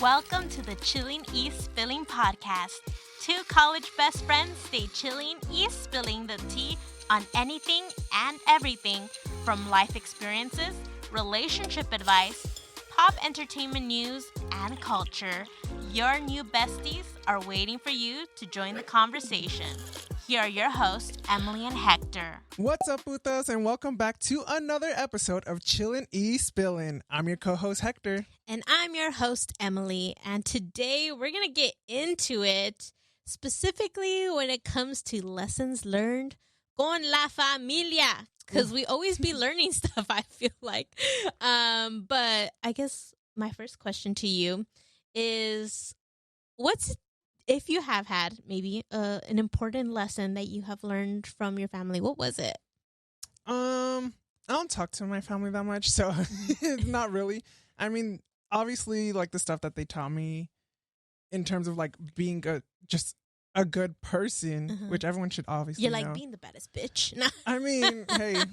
Welcome to the Chilling E Spilling podcast. Two college best friends stay chilling E spilling the tea on anything and everything from life experiences, relationship advice, pop entertainment news, and culture. Your new besties are waiting for you to join the conversation. Here are your hosts, Emily and Hector. What's up, putas, and welcome back to another episode of Chillin' E Spillin'. I'm your co-host, Hector. And I'm your host, Emily. And today we're going to get into it, specifically when it comes to lessons learned con la familia. Because we always be learning stuff, I feel like. But I guess my first question to you is, if you have had maybe an important lesson that you have learned from your family, what was it? I don't talk to my family that much, so not really. I mean, obviously, like the stuff that they taught me in terms of like being just a good person, which everyone should obviously You're like know. being the baddest bitch. I mean, hey.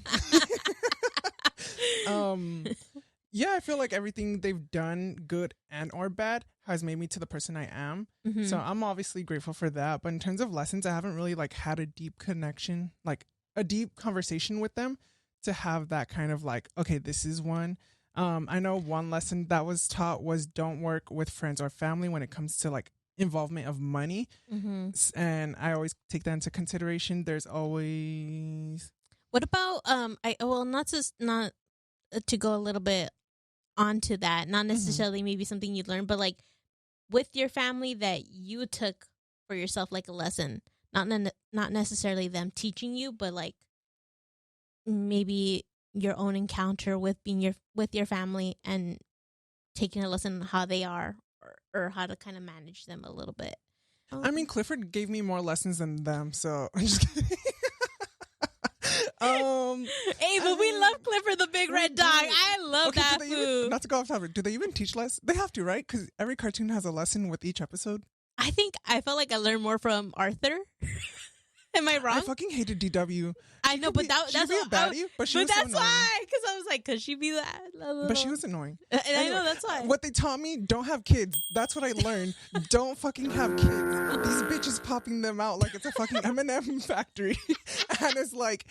Yeah, I feel like everything they've done, good and or bad, has made me to the person I am. So I'm obviously grateful for that. But in terms of lessons, I haven't really like had a deep connection, like a deep conversation with them to have that kind of like, okay, this is one. I know one lesson that was taught was don't work with friends or family when it comes to like involvement of money. And I always take that into consideration. There's always... What about, not to go a little bit onto that, not necessarily maybe something you learned, but like with your family that you took for yourself, like a lesson, not necessarily them teaching you, but like maybe your own encounter with being with your family and taking a lesson on how they are or how to kind of manage them a little bit. I mean, Clifford gave me more lessons than them, so I'm just kidding. Hey, but we love Clifford the Big Red Dog. I love that food. Not to go off topic, do they even teach lessons? They have to, right? Because every cartoon has a lesson with each episode. I felt like I learned more from Arthur. Am I wrong? I fucking hated DW. I know, but that's a baddie, but she was that's so annoying. Why? Because I was like, could she be that? But she was annoying. And anyway, I know that's why. What they taught me, don't have kids. That's what I learned. Don't fucking have kids. These bitches popping them out like it's a fucking M&M factory. And it's like,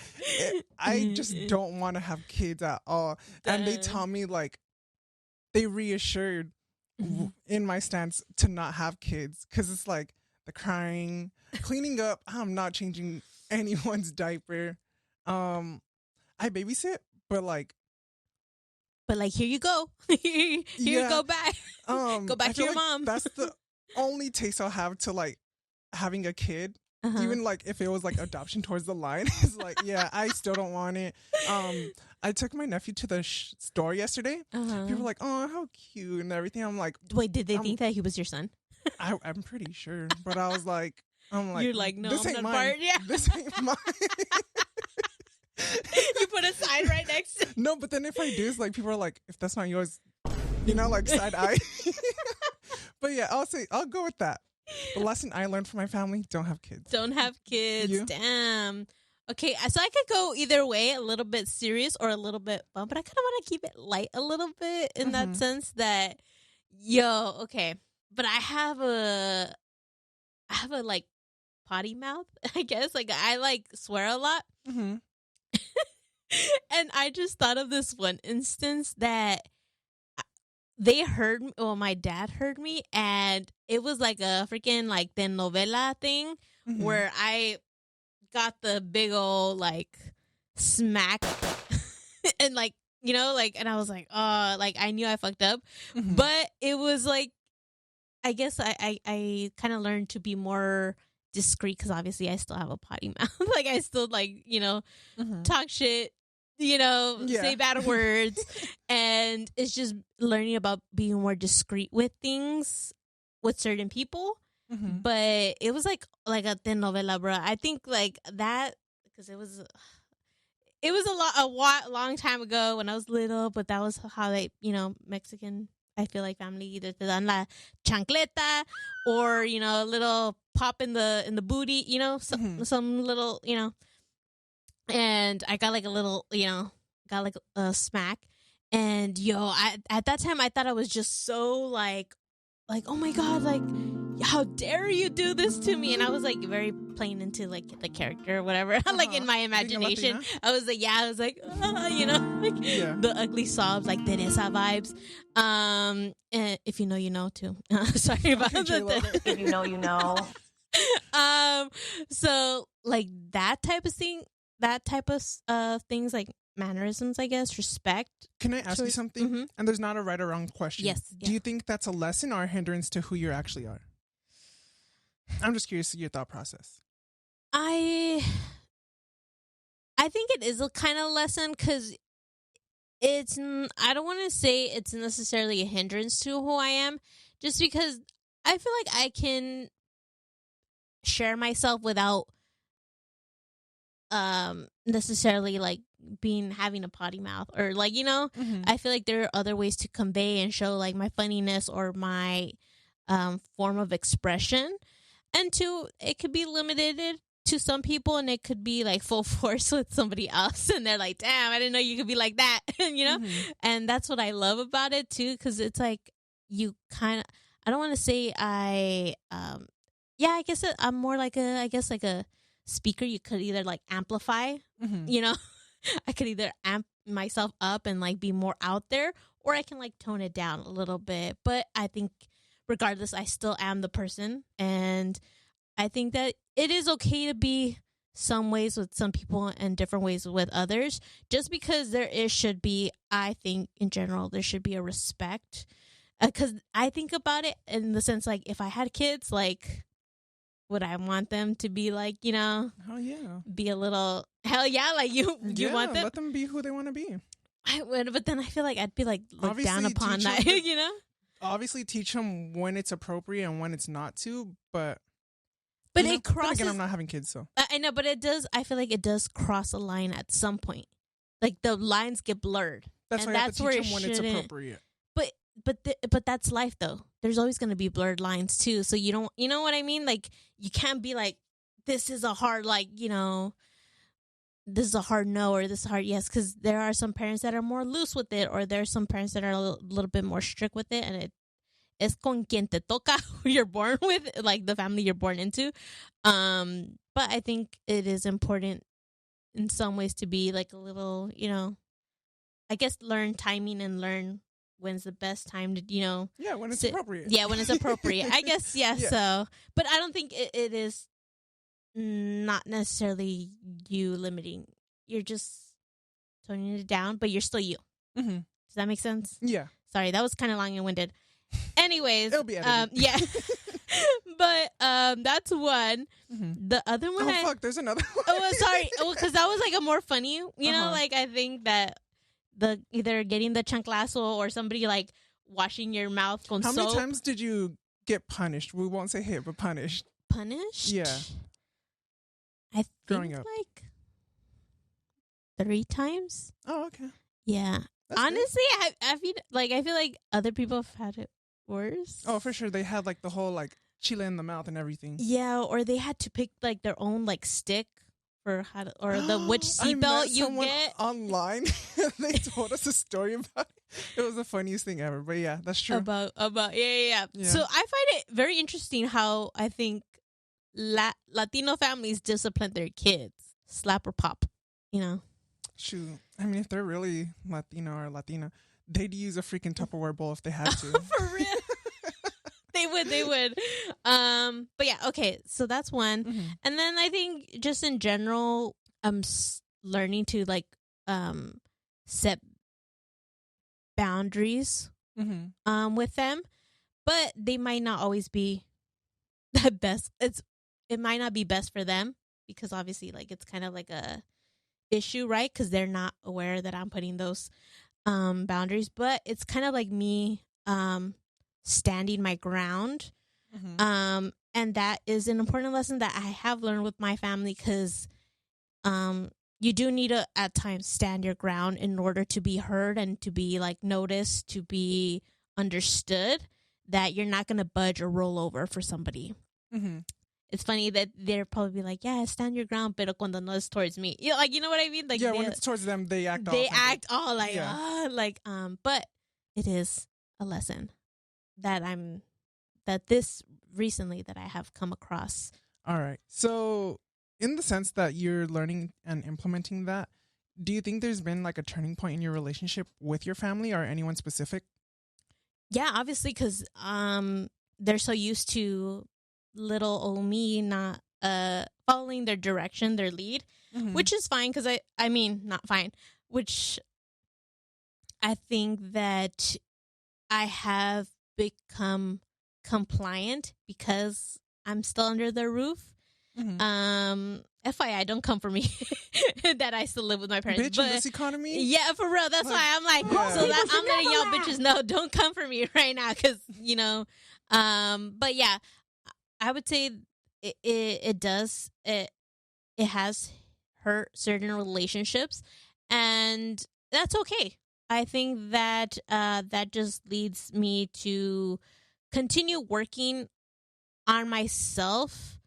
I just don't want to have kids at all. And they taught me like, they reassured in my stance to not have kids. Because it's like, the crying, cleaning up. I'm not changing anyone's diaper. I babysit, but like here you go. Here you go back. Go back to your mom. That's the only taste I'll have to like having a kid. Even like if it was like adoption towards the line, it's like, yeah, I still don't want it. I took my nephew to the store yesterday. People were like, oh, how cute and everything. I'm like, wait, did they think that he was your son? I'm pretty sure, but I was like, you're like, no, this I'm ain't not mine. part. Yeah, this ain't mine. You put a sign right next to. No, but then if I do, it's like people are like, if that's not yours, like side eye. But yeah, I'll go with that. The lesson I learned from my family: don't have kids. Don't have kids. You? Damn. Okay, so I could go either way, a little bit serious or a little bit fun, but I kind of want to keep it light a little bit in that sense that, okay. But I have a like potty mouth, I guess. Like I like swear a lot. And I just thought of this one instance that they heard me, my dad heard me, and it was like a freaking like telenovela thing where I got the big old like smack and like, and I was like, oh, like I knew I fucked up. But it was like, I guess I kind of learned to be more discreet because obviously I still have a potty mouth. Like I still like, talk shit, say bad words. And it's just learning about being more discreet with things with certain people. But it was like a telenovela, bro. I think like that because it was a long time ago when I was little, but that was how they, Mexican, I feel like family either te dan la chancleta or, a little pop in the booty, some little, and I got like a little, got like a smack. And at that time I thought I was just so like like, oh my God, like, how dare you do this to me? And I was like very playing into like the character or whatever. Like in my imagination, I was like, you know, like the ugly sobs, like Teresa vibes. And if you know, you know too. Sorry about that. If you know, you know. So like that type of thing, things like mannerisms, I guess, respect. Can I ask you something? Mm-hmm. And there's not a right or wrong question. Yes. Do you think that's a lesson or a hindrance to who you actually are? I'm just curious to your thought process. I think it is a kind of lesson because it's, I don't want to say it's necessarily a hindrance to who I am, just because I feel like I can share myself without necessarily like having a potty mouth or like, you know, I feel like there are other ways to convey and show like my funniness or my form of expression. And two, it could be limited to some people and it could be like full force with somebody else. And they're like, damn, I didn't know you could be like that, you know? And that's what I love about it too, because it's like you kind of, I don't want to say I guess I'm more like a speaker. You could either like amplify, you know, I could either amp myself up and like be more out there, or I can like tone it down a little bit. But I think regardless, I still am the person. And I think that it is okay to be some ways with some people and different ways with others, just because should be, I think in general, there should be a respect. Because I think about it in the sense, like, if I had kids, like, would I want them to be like, you know, hell yeah, be a little, hell yeah, like you want them, let them be who they want to be. I would, but then I feel like I'd be like looked down upon that, you know. Obviously, teach them when it's appropriate and when it's not to, but it crosses. Again, I'm not having kids, so I know, but it does. I feel like it does cross a line at some point. Like the lines get blurred. That's why you have to teach them when it's appropriate. But that's life, though. There's always going to be blurred lines too. So you know what I mean? Like you can't be like, this is a hard, like, you know, this is a hard no or this is a hard yes, because there are some parents that are more loose with it, or there are some parents that are a little bit more strict with it, and it's con quien te toca, who you're born with, like the family you're born into. But I think it is important in some ways to be like a little, you know, I guess learn timing and learn when's the best time to, you know. Yeah, when it's appropriate. Yeah, when it's appropriate. I guess, yeah, so. But I don't think it is not necessarily you limiting. You're just toning it down, but you're still you. Does that make sense? Yeah. Sorry, that was kind of long and winded. Anyways, it'll be edited. Yeah. But that's one. The other one. Fuck, there's another one. Oh, sorry. Well, because that was like a more funny. You know, like I think that the either getting the chanclazo or somebody like washing your mouth con soap. How many times did you get punished? We won't say hit, but punished. Punished? Yeah. I think growing up, like 3 times. Oh, okay. Yeah. That's honestly, I feel like other people have had it worse. Oh, for sure. They had like the whole like chile in the mouth and everything. Yeah, or they had to pick like their own like stick for how to, or the which seatbelt you get online. They told us a story about it. It was the funniest thing ever. But yeah, that's true. About yeah. So I find it very interesting how I think Latino families discipline their kids, slap or pop. You know. Shoot, I mean, if they're really Latino or Latina, they'd use a freaking Tupperware bowl if they had to. For real. They would. But yeah, okay. So that's one. And then I think just in general, I'm learning to like set boundaries with them, but they might not always be the best. It might not be best for them because obviously like it's kind of like a issue, right? Because they're not aware that I'm putting those boundaries, but it's kind of like me standing my ground. And that is an important lesson that I have learned with my family, because you do need to at times stand your ground in order to be heard and to be like noticed, to be understood, that you're not going to budge or roll over for somebody. It's funny that they're probably like, yeah, stand your ground, pero cuando no es towards me. You know, like, you know what I mean? Like, yeah, when it's towards them, they act all like, but it is a lesson that I'm that this recently that I have come across. All right. So, in the sense that you're learning and implementing that, do you think there's been like a turning point in your relationship with your family or anyone specific? Yeah, obviously, because they're so used to little old me not following their direction, their lead, which is fine. Because I mean, not fine. Which I think that I have become compliant because I'm still under their roof. FYI, don't come for me that I still live with my parents. Bitch, in this economy? Yeah, for real. That's why I'm like, Yeah. so that I'm letting y'all bitches know, don't come for me right now, because but yeah, I would say it does it has hurt certain relationships, and that's okay. I think that that just leads me to continue working on myself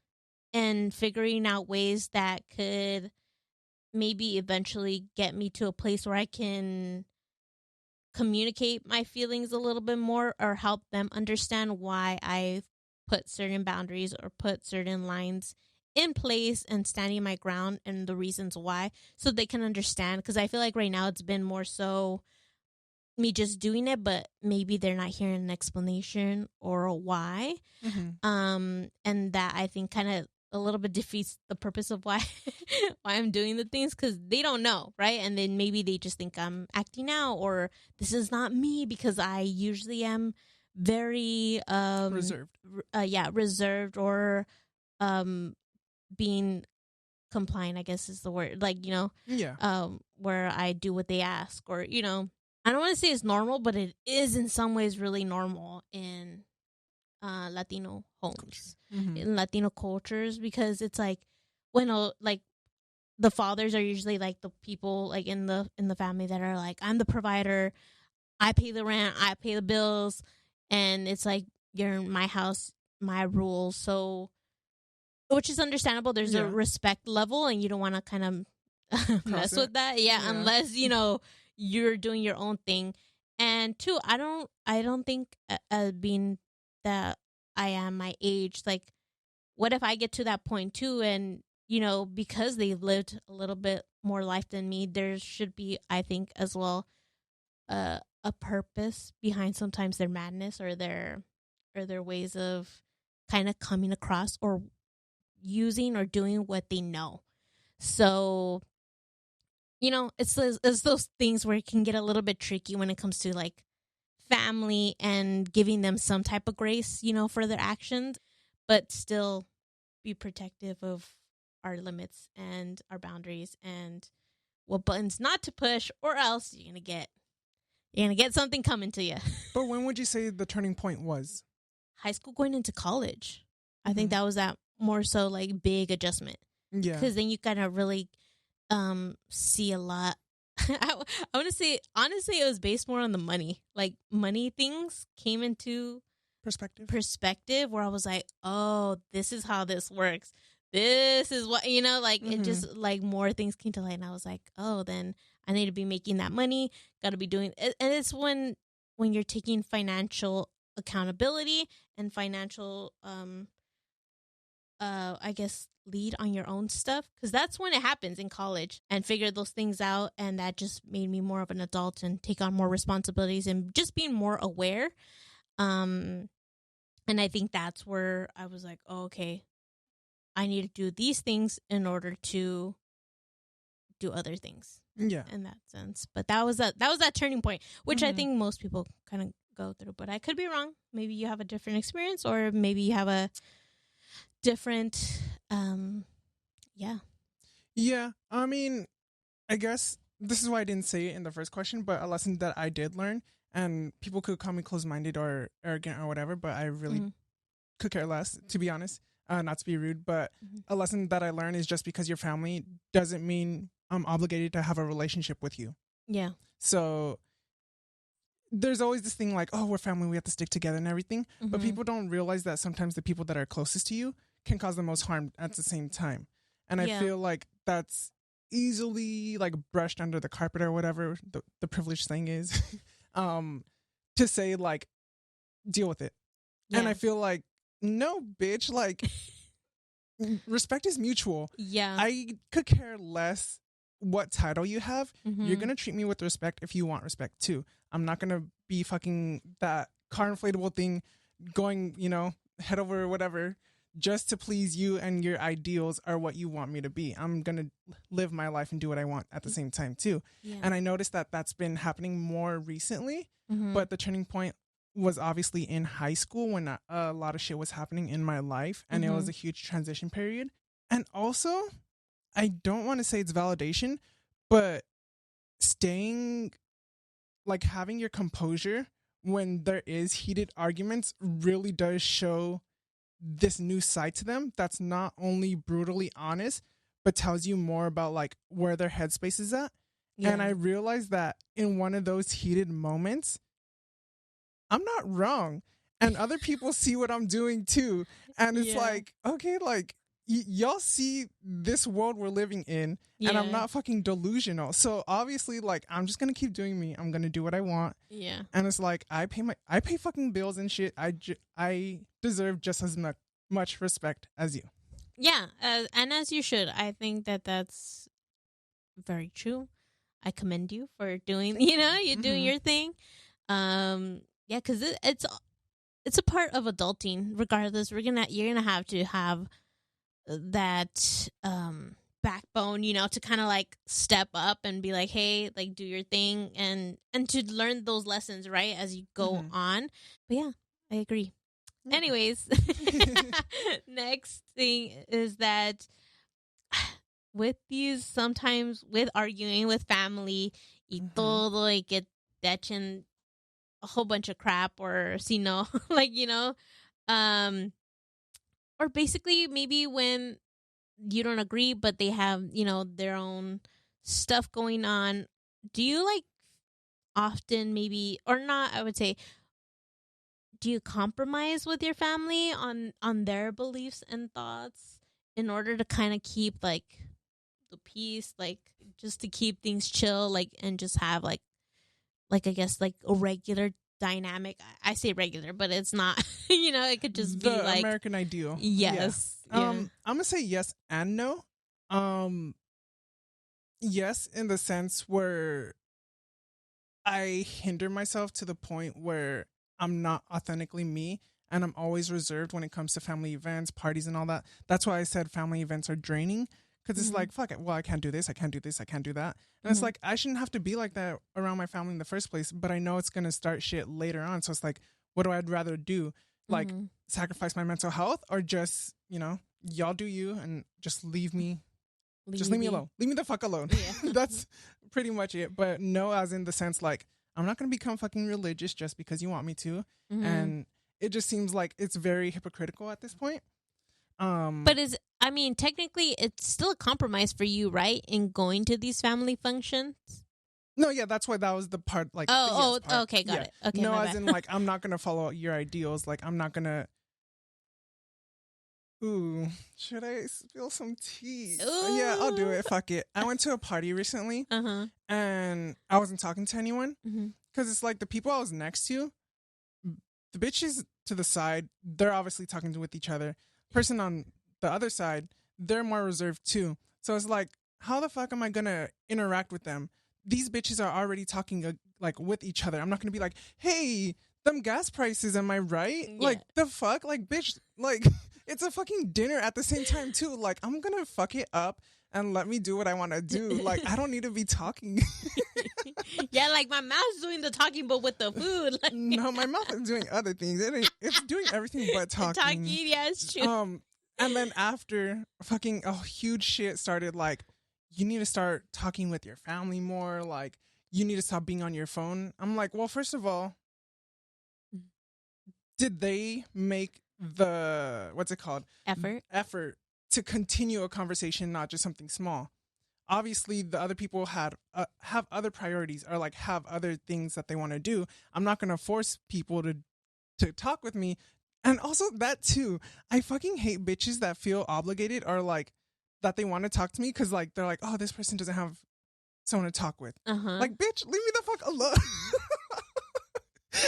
and figuring out ways that could maybe eventually get me to a place where I can communicate my feelings a little bit more, or help them understand why I put certain boundaries or put certain lines in place and standing my ground, and the reasons why, so they can understand. Because I feel like right now it's been more so me just doing it, but maybe they're not hearing an explanation or a why. And that, I think, kind of a little bit defeats the purpose of why why I'm doing the things, because they don't know, right? And then maybe they just think I'm acting out, or this is not me, because I usually am very Reserved. Reserved, or being compliant, I guess is the word, like, where I do what they ask, or I don't want to say it's normal, but it is in some ways really normal in Latino homes, in Latino cultures, because it's like when like the fathers are usually like the people like in the family that are like, I'm the provider, I pay the rent, I pay the bills, and it's like, you're in my house, my rules. So, which is understandable. There's a respect level, and you don't want to kind of mess with that, unless you're doing your own thing. And two, I don't think being that I am my age, like, what if I get to that point too, and because they've lived a little bit more life than me, there should be, I think, as well, a purpose behind sometimes their madness, or their ways of kind of coming across, or using or doing what they know. So it's those things where it can get a little bit tricky when it comes to like family, and giving them some type of grace, for their actions, but still be protective of our limits and our boundaries, and what buttons not to push, or else you're gonna get something coming to you. But when would you say the turning point was? High school going into college. I think that was that more so like big adjustment. Yeah. Because then you kind of really see a lot. I want to say, honestly, it was based more on the money. Like, money things came into perspective where I was like, oh, this is how this works. This is what, it just, like, more things came to light. And I was like, oh, then I need to be making that money. Got to be doing it. And it's when you're taking financial accountability and financial, I guess, lead on your own stuff, because that's when it happens in college, and figure those things out. And that just made me more of an adult and take on more responsibilities and just being more aware. And I think that's where I was like, oh, okay, I need to do these things in order to do other things. Yeah. In that sense. But that was that turning point, which I think most people kind of go through, but I could be wrong. Maybe you have a different experience, or maybe you have a different Yeah, I mean, I guess this is why I didn't say it in the first question, but a lesson that I did learn, and people could call me closed-minded or arrogant or whatever, but I really could care less, to be honest, not to be rude, but a lesson that I learned is, just because your family doesn't mean I'm obligated to have a relationship with you. Yeah. So there's always this thing like, oh, we're family, we have to stick together and everything, but people don't realize that sometimes the people that are closest to you can cause the most harm at the same time. And I feel like that's easily like brushed under the carpet or whatever the privileged thing is, to say like, deal with it. And I feel like, no, bitch, like, respect is mutual. Yeah. I could care less what title you have. Mm-hmm. You're going to treat me with respect if you want respect too. I'm not going to be fucking that car inflatable thing going, head over whatever just to please you, and your ideals are what you want me to be. I'm going to live my life and do what I want at the same time too. Yeah. And I noticed that that's been happening more recently, Mm-hmm. but the turning point was obviously in high school when a lot of shit was happening in my life, and it was a huge transition period. And also, I don't want to say it's validation, but staying, like, having your composure when there is heated arguments really does show this new side to them that's not only brutally honest, but tells you more about, like, where their headspace is at. Yeah. And I realized that in one of those heated moments, I'm not wrong. And other people see what I'm doing too. And it's like, okay, like, y'all see this world we're living in, and I'm not fucking delusional. So obviously, like, I'm just gonna keep doing me. I'm gonna do what I want. Yeah. And it's like, I pay fucking bills and shit. I deserve just as much respect as you. Yeah, and as you should. I think that that's very true. I commend you for doing, you're doing your thing. Yeah, because it's a part of adulting. Regardless, you're gonna have to have that backbone, to kind of like step up and be like, hey, like, do your thing, and to learn those lessons, right, as you go on. But yeah, I agree. Anyways, next thing is that sometimes with arguing with family, y todo, like, get that in a whole bunch of crap, or like, or basically maybe when you don't agree, but they have, their own stuff going on. Do you, like, often maybe, or not, I would say, do you compromise with your family on their beliefs and thoughts in order to kind of keep, like, the peace, like, just to keep things chill, like, and just have like I guess, like, a regular dynamic? I say regular, but it's not, it could just be like American ideal. Yes. Yeah. I'm gonna say yes and no. Yes, in the sense where I hinder myself to the point where I'm not authentically me, and I'm always reserved when it comes to family events, parties, and all that. That's why I said family events are draining, because it's like, fuck it, well, I can't do this, I can't do this, I can't do that. And it's like, I shouldn't have to be like that around my family in the first place, but I know it's going to start shit later on. So it's like, what do I rather do? Like, sacrifice my mental health, or just, y'all do you and just leave me. Just leave me alone. Leave me the fuck alone. Yeah. That's pretty much it. But no, as in the sense, like, I'm not going to become fucking religious just because you want me to. And it just seems like it's very hypocritical at this point. But technically it's still a compromise for you, right? In going to these family functions? No, yeah, that's why that was the part, like, part. Okay, got yeah. it. Okay, no, as in, like, I'm not going to follow your ideals. Like, I'm not going to. Ooh, should I spill some tea? Yeah, I'll do it. Fuck it. I went to a party recently, and I wasn't talking to anyone, because it's like the people I was next to, the bitches to the side, they're obviously talking with each other. Person on the other side, they're more reserved too. So it's like, how the fuck am I gonna interact with them? These bitches are already talking like with each other. I'm not gonna be like, hey, them gas prices, am I right? Yeah. Like, the fuck? Like, bitch, like, it's a fucking dinner at the same time too. Like, I'm gonna fuck it up and let me do what I want to do. Like, I don't need to be talking. Yeah, like, my mouth's doing the talking, but with the food. Like. No, my mouth is doing other things. It's doing everything but talking. Yeah, it's true. And then after, fucking a huge shit started, like, you need to start talking with your family more. Like, you need to stop being on your phone. I'm like, well, first of all, did they make the, what's it called? Effort to continue a conversation, not just something small. Obviously, the other people have other priorities, or like have other things that they want to do. I'm not going to force people to talk with me. And also that too, I fucking hate bitches that feel obligated, or like that they want to talk to me because, like, they're like, oh, this person doesn't have someone to talk with. Like, bitch, leave me the fuck alone.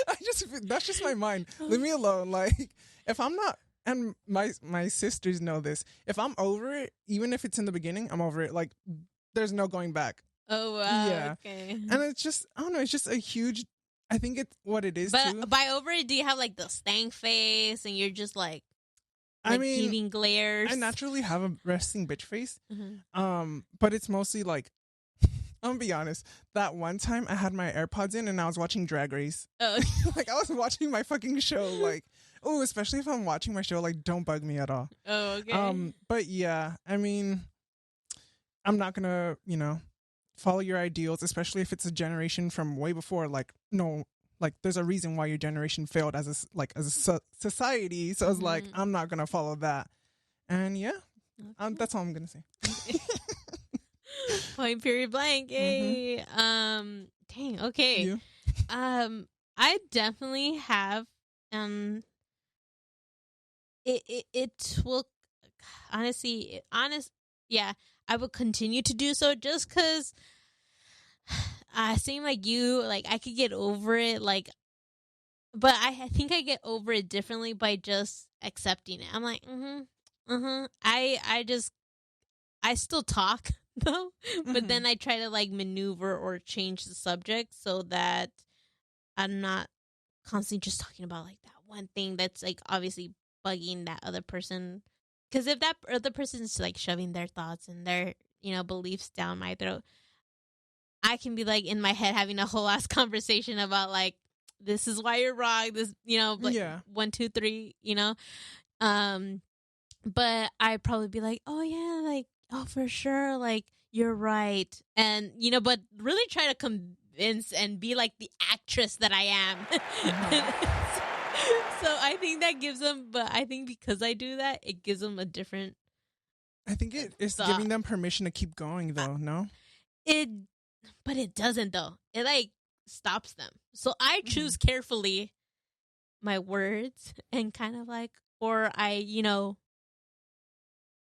I that's just my mind. Leave me alone. Like, if I'm not, and my sisters know this. If I'm over it, even if it's in the beginning, I'm over it. Like, there's no going back. Oh wow. Yeah. Okay. And it's just, I don't know. It's just a huge. I think it's what it is. But too. by over it, do you have like the stank face, and you're just like I mean, giving glares? I naturally have a resting bitch face. Mm-hmm. But it's mostly like, I'm gonna be honest. That one time I had my AirPods in and I was watching Drag Race. Oh. Like, I was watching my fucking show. Like, oh, especially if I'm watching my show. Like, don't bug me at all. Oh, okay. But yeah, I mean, I'm not gonna, follow your ideals, especially if it's a generation from way before. Like, no, like, there's a reason why your generation failed as a society. So I was like, I'm not gonna follow that. And yeah, that's all I'm gonna say. Point period blank. Yay. Dang. Okay. You? I definitely have. It will yeah, I will continue to do so just because I seem like you, like, I could get over it, like, but I think I get over it differently by just accepting it. I'm like, I still talk though, but then I try to like maneuver or change the subject so that I'm not constantly just talking about like that one thing that's like obviously bugging that other person. Because if that other person's like shoving their thoughts and their, beliefs down my throat, I can be like in my head having a whole ass conversation about like, this is why you're wrong. This, like 1, 2, 3, but I'd probably be like, oh yeah, like, oh, for sure, like, you're right. And, but really try to convince and be like the actress that I am. So I think that gives them, but I think because I do that, it gives them a different. I think it is giving them permission to keep going, though, no? But it doesn't, though. It, like, stops them. So I choose carefully my words and kind of like, or I,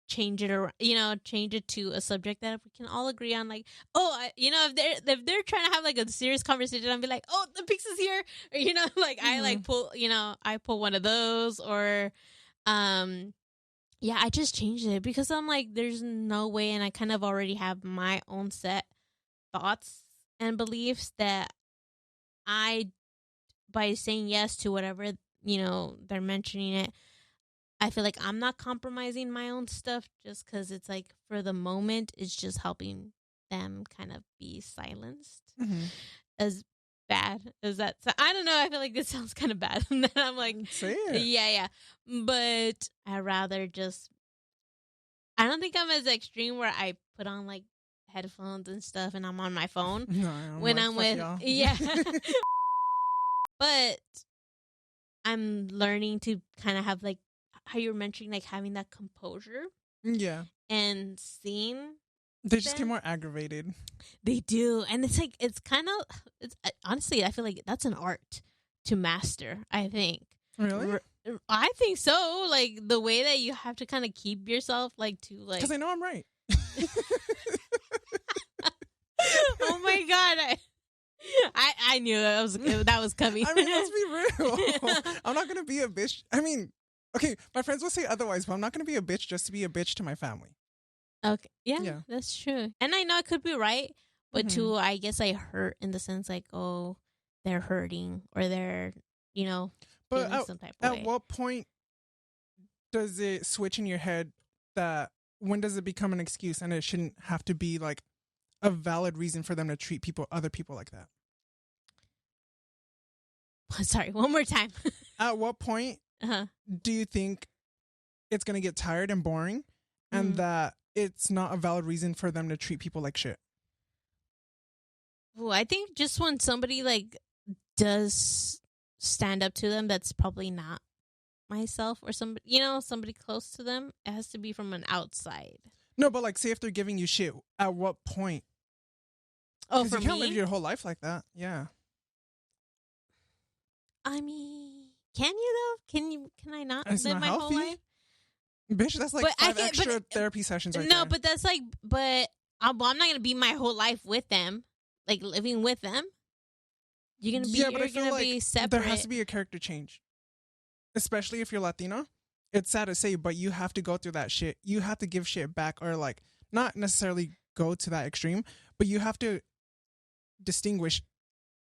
change it around, change it to a subject that we can all agree on. Like, if they're trying to have like a serious conversation, I'll be like, oh, the pizza's here, or like I like pull, I pull one of those, or, I just changed it because I'm like, there's no way, and I kind of already have my own set thoughts and beliefs that by saying yes to whatever they're mentioning it. I feel like I'm not compromising my own stuff just because it's like for the moment, it's just helping them kind of be silenced. As bad as that. So I don't know. I feel like this sounds kind of bad. And then I'm like, say it. Yeah. But I rather just, I don't think I'm as extreme where I put on like headphones and stuff and I'm on my phone when I'm with, yeah. But I'm learning to kind of have like, how you were mentioning, like having that composure. Yeah. And seeing. They just get more aggravated. They do. And it's like, honestly, I feel like that's an art to master, I think. Really? I think so. Like the way that you have to kind of keep yourself like to like. Because I know I'm right. Oh my God. I knew that was coming. I mean, let's be real. I'm not going to be a bitch. I mean, okay, my friends will say otherwise, but I'm not going to be a bitch just to be a bitch to my family. Okay. Yeah, that's true. And I know I could be right, but too, I guess I hurt in the sense like, oh, they're hurting or they're, but feeling some type of way. At what point does it switch in your head that when does it become an excuse and it shouldn't have to be like a valid reason for them to treat other people like that? Sorry, one more time. At what point do you think it's going to get tired and boring and that it's not a valid reason for them to treat people like shit? Well, I think just when somebody like does stand up to them, that's probably not myself or somebody, somebody close to them. It has to be from an outside. No, but like say if they're giving you shit, at what point? Oh, for you can't me? live your whole life like that. Yeah. I mean, can you though? Can I not live not my healthy? whole life? Bitch, that's like 5 extra therapy sessions right there. No, but that's like, I'm not going to be my whole life with them, like living with them. You're gonna be Yeah, but I you're feel gonna like be there has to separate. be a character change, especially if you're Latino. It's sad to say, but you have to go through that shit. You have to give shit back, or like not necessarily go to that extreme, but you have to distinguish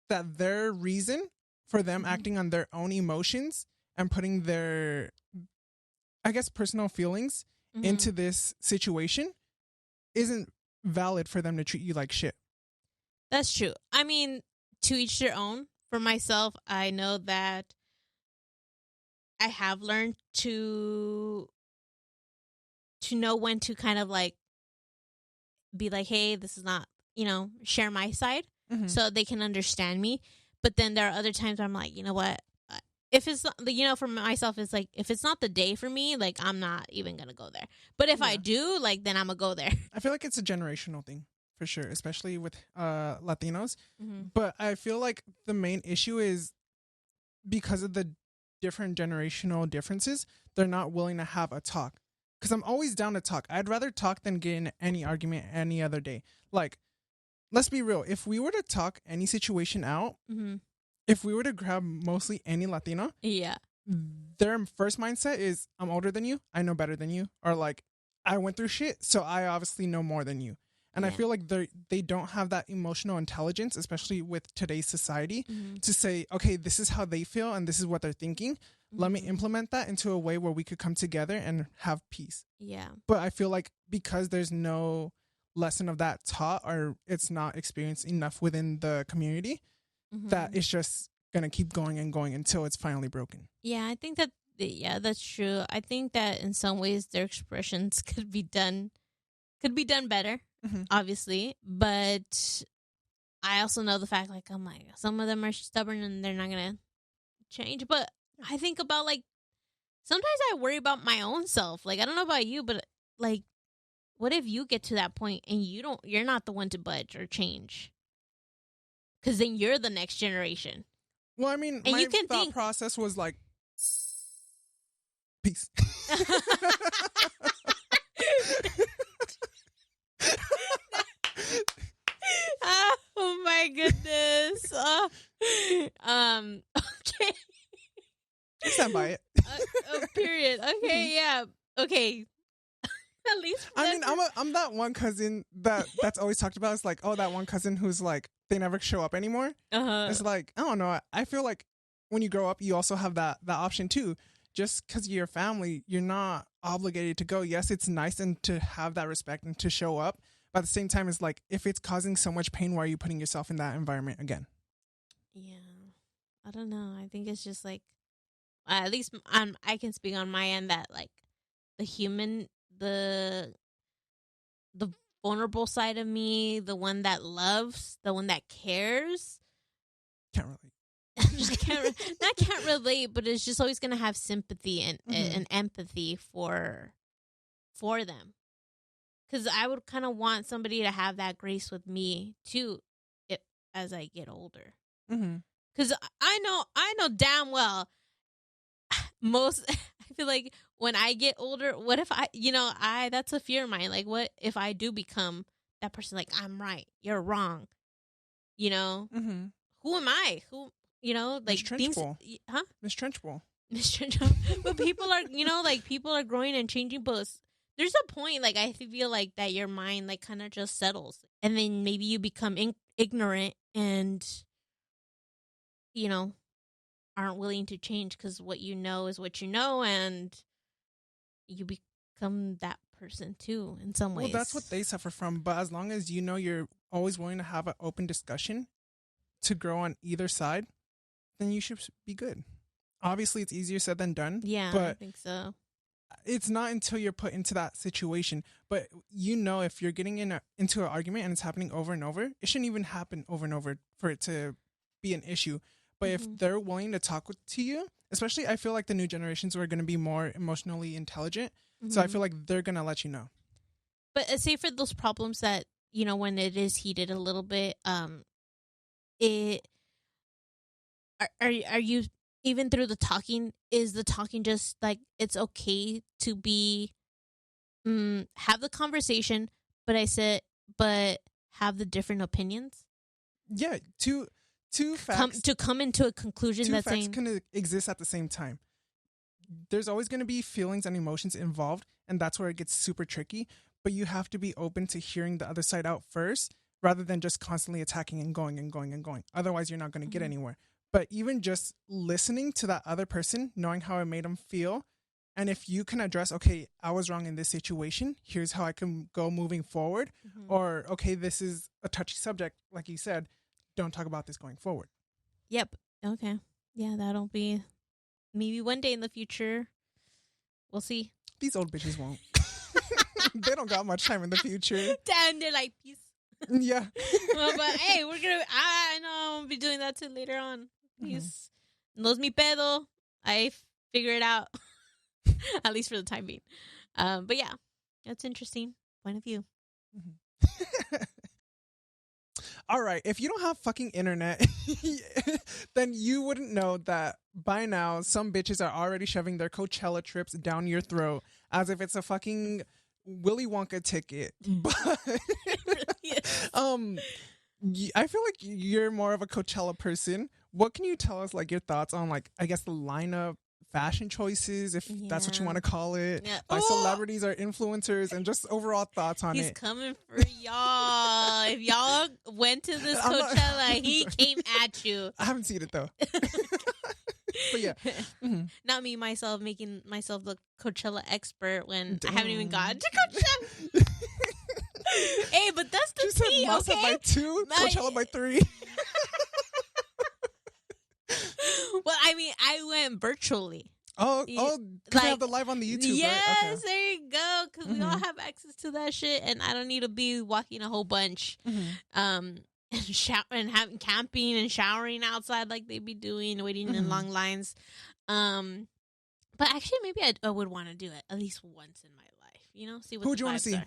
that their reason for them Mhm. acting on their own emotions and putting their, I guess, personal feelings Mhm. into this situation isn't valid for them to treat you like shit. That's true. I mean, to each their own. For myself, I know that I have learned to know when to kind of like be like, hey, this is not, share my side Mm-hmm. so they can understand me. But then there are other times where I'm like, you know what? If it's not, for myself, it's like, if it's not the day for me, like, I'm not even going to go there. But if I Yeah. do, like, then I'm going to go there. I feel like it's a generational thing for sure, especially with Latinos. Mm-hmm. But I feel like the main issue is because of the different generational differences, they're not willing to have a talk. Because I'm always down to talk. I'd rather talk than get in any argument any other day. Like, let's be real. If we were to talk any situation out, Mm-hmm. if we were to grab mostly any Latino, Yeah. their first mindset is, I'm older than you, I know better than you, or like, I went through shit, so I obviously know more than you. And I Yeah. feel like they don't have that emotional intelligence, especially with today's society, Mm-hmm. to say, okay, this is how they feel and this is what they're thinking. Let me Mhm. implement that into a way where we could come together and have peace. Yeah. But I feel like because there's no lesson of that taught, or it's not experienced enough within the community, that Mhm. it's just going to keep going and going until it's finally broken. Yeah, I think that that's true. I think that in some ways their expressions could be done better, Mm-hmm. obviously, but I also know the fact, like, oh my god, some of them are stubborn and they're not gonna change. But I think about, like, sometimes I worry about my own self. Like, I don't know about you, but like, what if you get to that point and you're not the one to budge or change? Because then you're the next generation. Well, I mean, And my you can thought think- process was like, peace. Oh my goodness. Okay. Stand by it. Period. Okay, yeah. Okay. At least I mean, I'm that one cousin that's always talked about. It's like, oh, that one cousin who's like, they never show up anymore. It's like, I don't know. I feel like when you grow up, you also have that option too. Just because you're family, you're not obligated to go. Yes, it's nice and to have that respect and to show up. But at the same time, it's like, if it's causing so much pain, why are you putting yourself in that environment again? Yeah. I don't know. I think it's just like, at least I can speak on my end that, like, the human, the vulnerable side of me, the one that loves, the one that cares. Can't relate. Just can't relate, but it's just always gonna have sympathy and empathy for them. Because I would kind of want somebody to have that grace with me too, as I get older. Mm-hmm. Because I know damn well I feel like when I get older, what if that's a fear of mine. Like, what if I do become that person? Like, I'm right, you're wrong. Mm-hmm. Who am I? Like, Miss things, Trenchbull. huh? Miss Trenchbull. But people are, like, people are growing and changing. But there's a point, like, I feel like that your mind, like, kind of just settles, and then maybe you become ignorant and aren't willing to change, because what you know is what you know, and you become that person too in some ways. Well, that's what they suffer from. But as long as you know you're always willing to have an open discussion to grow on either side, then you should be good. Obviously, it's easier said than done. Yeah, but I think so. It's not until you're put into that situation. But if you're getting into an argument and it's happening over and over, it shouldn't even happen over and over for it to be an issue. But if they're willing to talk to you, especially, I feel like the new generations are going to be more emotionally intelligent. So I feel like they're going to let you know. But say for those problems that, when it is heated a little bit, are you, even through the talking, is the talking just like, it's okay to be, have the conversation, but have the different opinions? Yeah, to two facts come into a conclusion two that's facts saying can exist at the same time. There's always going to be feelings and emotions involved, and that's where it gets super tricky. But you have to be open to hearing the other side out first, rather than just constantly attacking and going and going and going. Otherwise, you're not going to get anywhere. But even just listening to that other person, knowing how it made them feel, and if you can address, okay, I was wrong in this situation, here's how I can go moving forward, or okay, this is a touchy subject, like you said, don't talk about this going forward. Yep. Okay. Yeah, that'll be maybe one day in the future. We'll see. These old bitches won't. They don't got much time in the future. Damn, they're like, peace. Yeah. Well, but hey, I know I'll be doing that too later on. Peace. No es mi pedo. I figure it out. At least for the time being. But yeah, that's interesting. Point of view. All right. If you don't have fucking internet, then you wouldn't know that by now some bitches are already shoving their Coachella trips down your throat as if it's a fucking Willy Wonka ticket. But I feel like you're more of a Coachella person. What can you tell us, like, your thoughts on, like, I guess the lineup, fashion choices, if that's what you want to call it, by celebrities or influencers, and just overall thoughts on He's it. coming for y'all. If y'all went to this Coachella, he came at you. I haven't seen it though. But yeah. Not me, myself, making myself the Coachella expert when I haven't even gotten to Coachella. Hey, but that's the tea, Masa okay? by 2, Coachella by 3. Well, I mean, I went virtually. Oh, because they have the live on the YouTube, yes, right? Okay. there you go. Because we all have access to that shit, and I don't need to be walking a whole bunch, and having camping and showering outside like they be doing, waiting in long lines. But actually, maybe I would want to do it at least once in my life. You know, see what. Who would you want to see?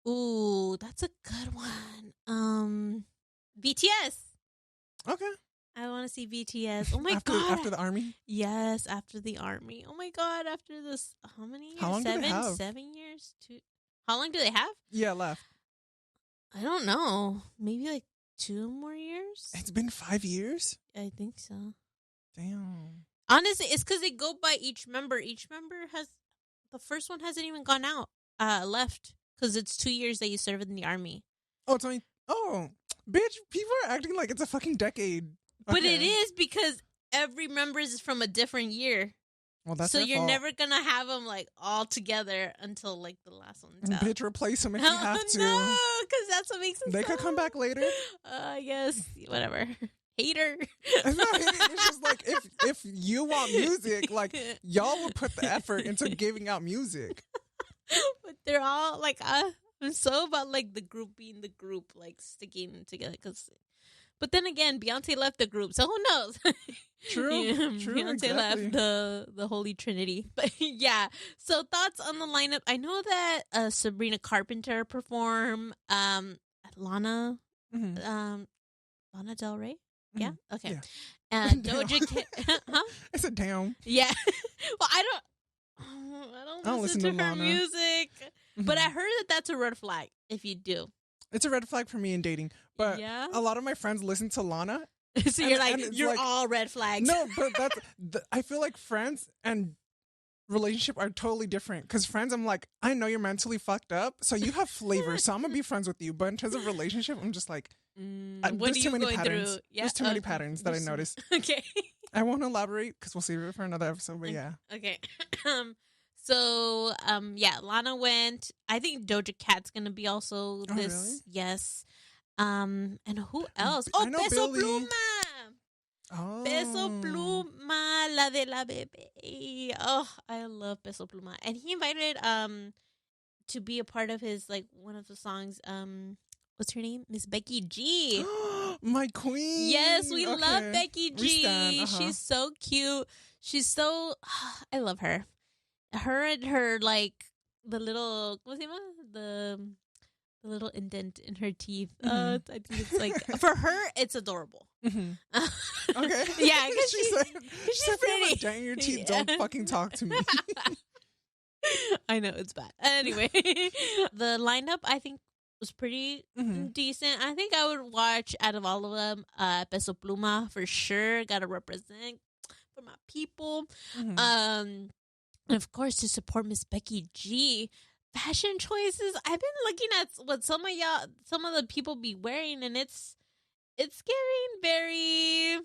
Ooh, that's a good one. BTS. Okay. I want to see BTS. Oh my God. After the army? Yes, after the army. Oh my God, after this, how many years? How long do they have? 7 years? How long do they have? Yeah, left. I don't know. Maybe like 2 more years? It's been 5 years? I think so. Damn. Honestly, it's because they go by each member. Each member has, the first one hasn't even gone out, left. Because it's 2 years that you serve in the army. Oh, it's only, bitch, people are acting like it's a fucking decade. But it is because every member is from a different year. Well, that's so you're fault. never gonna have them like all together until like the last one's out. Bitch, replace them if you have to. No, because that's what makes them. They could come back later. I guess whatever. Hater. It's not hating. It's just like if you want music, like y'all would put the effort into giving out music. But they're all like, I'm so about like the group being the group, like sticking together. Because, but then again, Beyonce left the group, so who knows? True, true. Beyonce exactly. left the Holy Trinity. But yeah, so thoughts on the lineup? I know that Sabrina Carpenter perform. Lana, Lana Del Rey. Yeah. Okay. Yeah. Doja Cat. Huh? I said, damn. Yeah. Well, I don't listen to her Lana. music, but I heard that that's a red flag if you do. It's a red flag for me in dating, but Yeah? a lot of my friends listen to Lana. So you're like, you're all red flags. No, but I feel like friends and relationship are totally different. Because friends, I'm like, I know you're mentally fucked up, so you have flavor, so I'm gonna be friends with you. But in terms of relationship, I'm just like, what are you going patterns. through? Yeah? There's too many patterns that I noticed. Okay. I won't elaborate because we'll save it for another episode. But yeah. Okay. So, yeah, Lana went. I think Doja Cat's gonna be also this. Really? Yes. And who else? I know Peso Billy. Pluma. Oh. Peso Pluma, la de la bebé. Oh, I love Peso Pluma. And he invited to be a part of his, like, one of the songs, what's her name? Miss Becky G. My queen. Yes, we love Becky We G. stan, She's so cute. She's so I love her. Her and her, like, the little, ¿cómo se llama? The little indent in her teeth. I think it's like, for her, it's adorable. Okay. Yeah, because she's she's pretty. A dent in your teeth. Don't fucking talk to me. I know, it's bad. Anyway, the lineup, I think was pretty Mhm. decent. I think I would watch out of all of them, Peso Pluma for sure. Got to represent for my people. Mhm. And of course, to support Miss Becky G. Fashion choices. I've been looking at what some of the people be wearing, and it's giving very.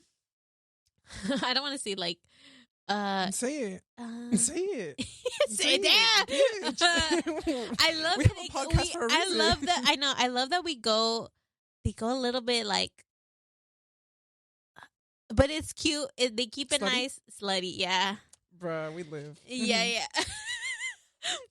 I don't want to say like. Say it. Say it. Say Say that. it, bitch. I love We that have a podcast for a I reason. love that. I know. I love that we go. They go a little bit like, but it's cute. They keep it Slutty? nice, slutty. Yeah, Bruh, we live. yeah, Mhm. yeah.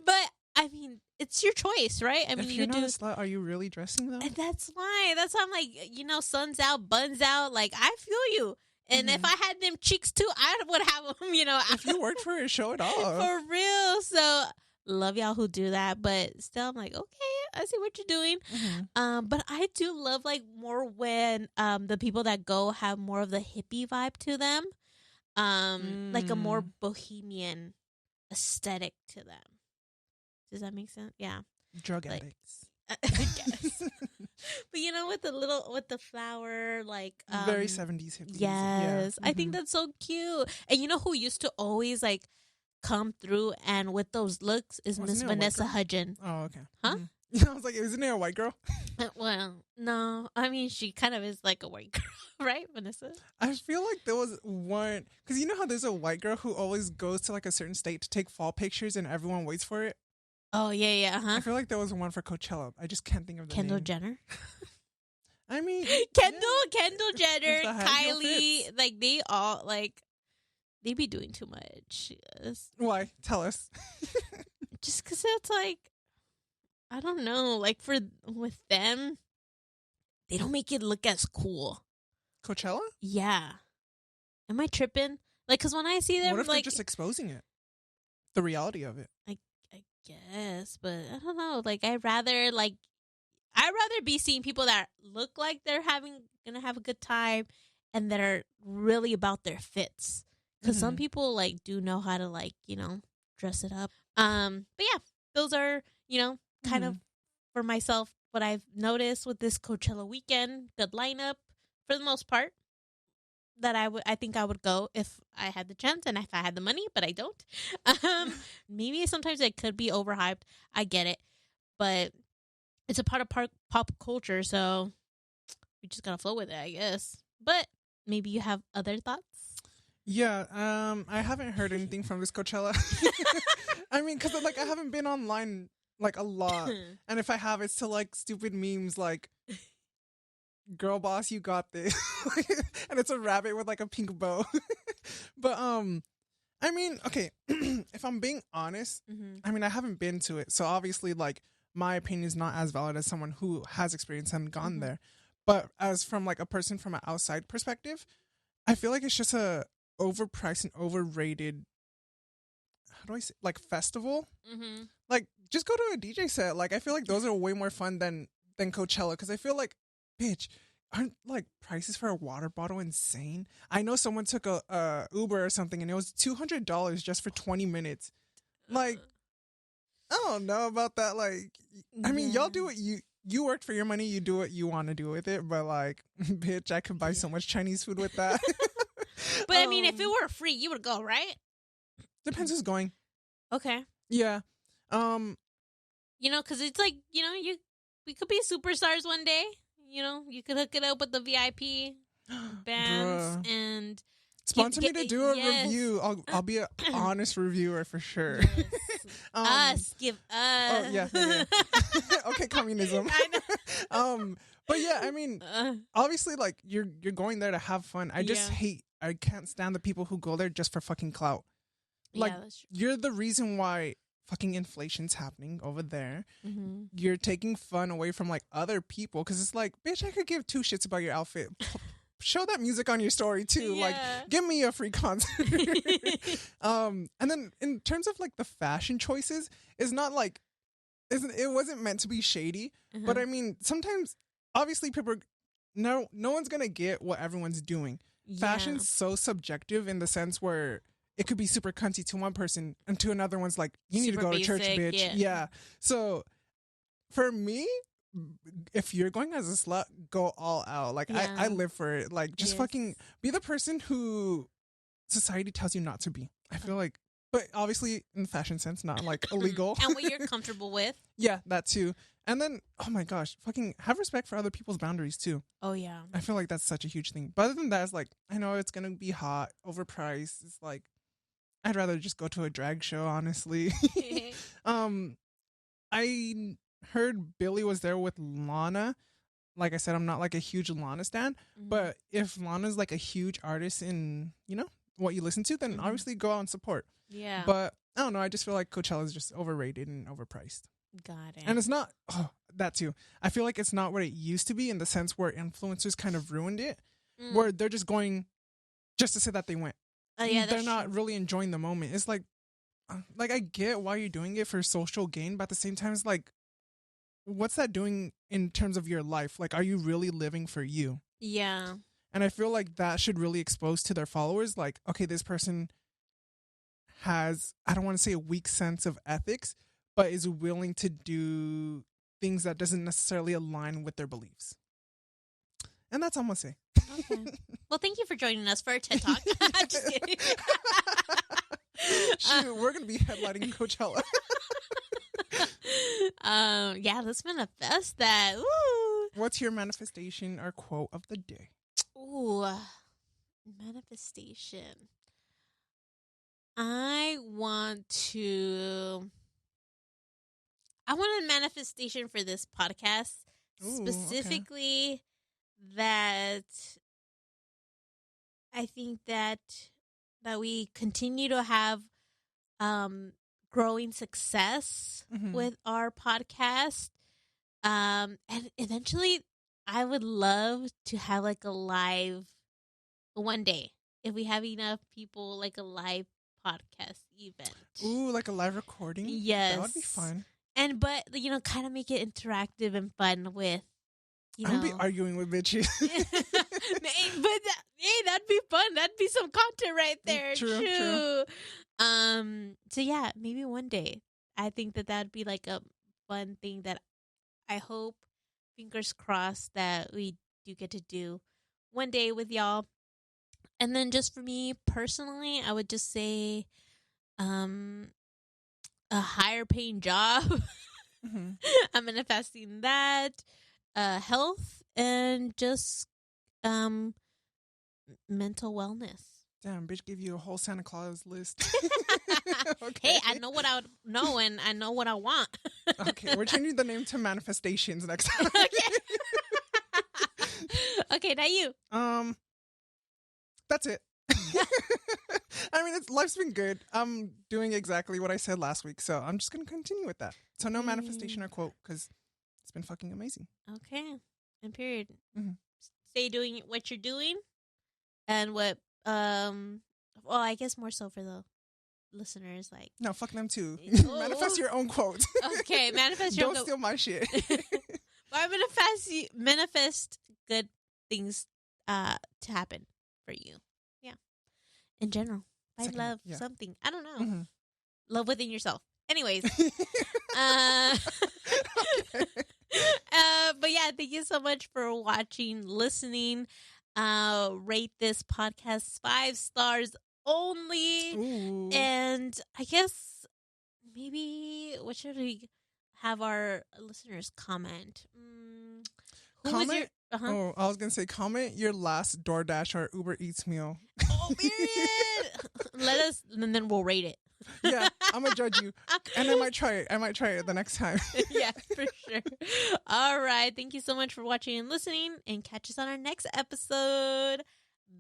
But I mean, it's your choice, right? I mean, If you you're could not do. a slut, are you really dressing though? And that's why. That's why I'm like, sun's out, buns out. Like, I feel you. And if Mhm. I had them cheeks too, I would have them, If you worked for it, show it off. for real. So, love y'all who do that. But still, I'm like, okay, I see what you're doing. Mhm. But I do love, like, more when the people that go have more of the hippie vibe to them. Like a more bohemian aesthetic to them. Does that make sense? Yeah. Drug Like, addicts. I guess. But with the flower, like Very 70s hippies. yes, Yeah. I think Mhm. that's so cute. And you know who used to always like come through and with those looks is Wasn't Miss it a white Vanessa girl? Hudgens. Oh, okay. Huh? Mhm. Yeah, I was like, isn't it a white girl? Well, no, I mean she kind of is like a white girl, right, Vanessa? I feel like there was one, because you know how there's a white girl who always goes to like a certain state to take fall pictures and everyone waits for it? Oh yeah, I feel like there was one for Coachella. I just can't think of the Kendall name. Jenner. I mean, Kendall Jenner, If the high heel Kylie, fits. like they all like they be doing too much. Yes. Why? Tell us. Just because it's like I don't know, like with them, they don't make it look as cool. Coachella? Yeah, am I tripping? Like, cause when I see them, What if like, they're just exposing it? The reality of it. I guess, but I don't know. Like, I'd rather be seeing people that look like they're gonna have a good time, and that are really about their fits. Because some Mhm. people like do know how to like dress it up. But yeah, those are kind of for myself what I've noticed with this Coachella weekend. Good lineup for the most part. That I think I would go if I had the chance and if I had the money, but I don't. Maybe sometimes it could be overhyped. I get it, but it's a part of pop culture, so we just gotta flow with it, I guess. But maybe you have other thoughts. Yeah, I haven't heard anything from this Coachella. I mean, because like I haven't been online like a lot, and if I have, it's to like stupid memes like "Girl boss, you got this," and it's a rabbit with like a pink bow. But I mean, okay, if I'm being honest, I mean I haven't been to it, so obviously like my opinion is not as valid as someone who has experience and gone there. But as from like a person from an outside perspective, I feel like it's just a overpriced and overrated, how do I say, like festival. Like just go to a DJ set. Like I feel like those are way more fun than Coachella, because I feel like, bitch, aren't like prices for a water bottle insane? I know someone took a Uber or something and it was $200 just for 20 minutes. Like I don't know about that. Like I mean, y'all do what you work for your money, you do what you want to do with it, but like bitch, I could buy so much Chinese food with that. But I mean, if it were free, you would go, right? Depends who's going. Okay. Yeah. Because it's like, we could be superstars one day. You could hook it up with the VIP bands Bruh. and Sponsor me to do a yes. review. I'll be an honest reviewer for sure. Yes. Give us. Oh yeah. Okay, communism. I know. But yeah, I mean, obviously, like you're going there to have fun. I just I can't stand the people who go there just for fucking clout. Like yeah, that's true. you're the reason why fucking inflation's happening over there. You're taking fun away from like other people, because it's like, bitch, I could give two shits about your outfit. Show that music on your story too. Yeah. Like, give me a free concert. And then in terms of like the fashion choices, it's not like it wasn't meant to be shady. But I mean, sometimes obviously people no one's gonna get what everyone's doing. Fashion's so subjective in the sense where it could be super cunty to one person and to another one's like, you need Super to go to church, basic, bitch. yeah. Yeah. So for me, if you're going as a slut, go all out. Like, Yeah. I live for it. Like, just Yes. fucking be the person who society tells you not to be. I feel like, but obviously in the fashion sense, not like illegal. And what you're comfortable with. Yeah, that too. And then, oh my gosh, fucking have respect for other people's boundaries too. Oh, yeah. I feel like that's such a huge thing. But other than that, it's like, I know it's going to be hot, overpriced. It's like, I'd rather just go to a drag show, honestly. I heard Billy was there with Lana. Like I said, I'm not like a huge Lana stan. Mhm. But if Lana's like a huge artist in, what you listen to, then Mhm. obviously go out and support. Yeah. But I don't know. I just feel like Coachella is just overrated and overpriced. Got it. And it's not, that too. I feel like it's not what it used to be in the sense where influencers kind of ruined it, where they're just going just to say that they went. Oh, yeah, They're that's not true. really enjoying the moment. It's like I get why you're doing it for social gain, but at the same time, it's like, what's that doing in terms of your life? Like, are you really living for you? Yeah. And I feel like that should really expose to their followers, like, okay, this person has, I don't want to say a weak sense of ethics, but is willing to do things that doesn't necessarily align with their beliefs. And that's all I'm going to say. Okay. Well, thank you for joining us for our TED Talk. Just kidding. Shoot, we're going to be headlining Coachella. Yeah, let's manifest that. Ooh. What's your manifestation or quote of the day? Ooh. Manifestation. I want a manifestation for this podcast. Ooh, okay. Specifically that I think that we continue to have growing success Mhm. with our podcast. And eventually I would love to have like a live one day. If we have enough people, like a live podcast event. Ooh, like a live recording? Yes. That would be fun. But kind of make it interactive and fun with, I would be arguing with bitches. Hey, that'd be fun. That'd be some content right there. True. So yeah, maybe one day. I think that that'd be like a fun thing that I hope, fingers crossed, that we do get to do one day with y'all. And then just for me personally, I would just say a higher paying job. Mhm. I'm manifesting that. Health and just mental wellness. Damn, bitch gave you a whole Santa Claus list. Hey, I know what I would know and I know what I want. Okay, we're changing the name to Manifestations next time. Okay, now you. That's it. I mean, life's been good. I'm doing exactly what I said last week, so I'm just gonna continue with that. So no manifestation or quote, because it's been fucking amazing. Okay, and period. Mhm. Stay doing what you're doing, and what. Well, I guess more so for the listeners. Like, No, fuck them too. Oh. Manifest your own quote. okay, manifest your. Don't steal my shit. But I manifest good things to happen for you. Yeah. In general. Find Second, love, yeah. something. I don't know. Mhm. Love within yourself. Anyways. Okay. But yeah, thank you so much for watching, listening. Rate this podcast 5 stars only. Ooh. And I guess maybe what should we have our listeners comment? Who was your Oh, I was gonna say comment your last DoorDash or Uber Eats meal. Oh, period. Let us, and then we'll rate it. Yeah, I'm gonna judge you, and I might try it. the next time. Yeah, for sure. All right. Thank you so much for watching and listening, and catch us on our next episode.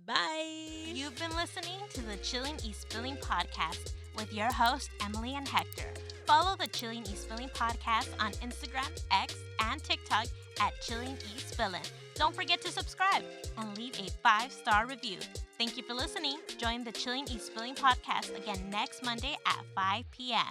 Bye. You've been listening to the Chilling East Spilling podcast with your hosts, Emily and Hector. Follow the Chilling East Spilling podcast on Instagram, X, and TikTok at Chilling East Spilling. Don't forget to subscribe and leave a 5-star review. Thank you for listening. Join the Chilling East Spilling podcast again next Monday at 5 p.m.